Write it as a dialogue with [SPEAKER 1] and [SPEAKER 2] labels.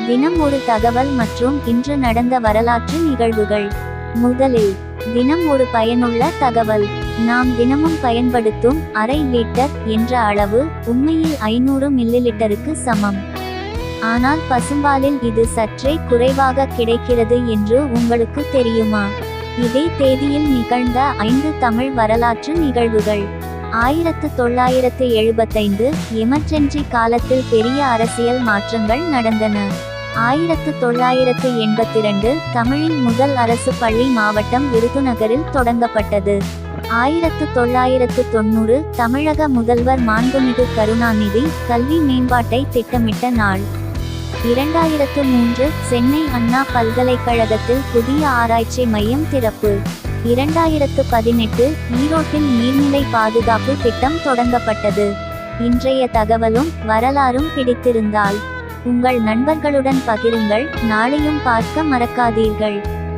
[SPEAKER 1] தினம் ஒரு தகவல் மற்றும் இன்று நடந்த வரலாற்று நிகழ்வுகள். முதலில், தினம் ஒரு பயனுள்ள தகவல். நாம் தினமும் பயன்படுத்தும் அரை லிட்டர் என்ற அளவு உண்மையில் 500 மில்லிலிட்டருக்கு சமம். ஆனால் பசும்பாலில் இது சற்றே குறைவாக கிடைக்கிறது என்று உங்களுக்கு தெரியுமா? இதே தேதியில் நிகழ்ந்த 5 தமிழ் வரலாற்று நிகழ்வுகள். 1975 எமர்ஜென்சி காலத்தில் பெரிய அரசியல் மாற்றங்கள் நடந்தன. 1982 தமிழின் முதல் அரசு பள்ளி மாவட்டம் விருதுநகரில் தொடங்கப்பட்டது. 1990 தமிழக முதல்வர் மாண்புமிகு கருணாநிதி கல்வி மேம்பாட்டை திட்டமிட்ட நாள். 2003 சென்னை அண்ணா பல்கலைக்கழகத்தில் புதிய ஆராய்ச்சி மையம் திறப்பு. 2018 ஈரோட்டில் நீர்நிலை பாதுகாப்பு திட்டம் தொடங்கப்பட்டது. இன்றைய தகவலும் வரலாறும் பிடித்திருந்தால் உங்கள் நண்பர்களுடன் பகிருங்கள். நாளையும் பார்க்க மறக்காதீர்கள்.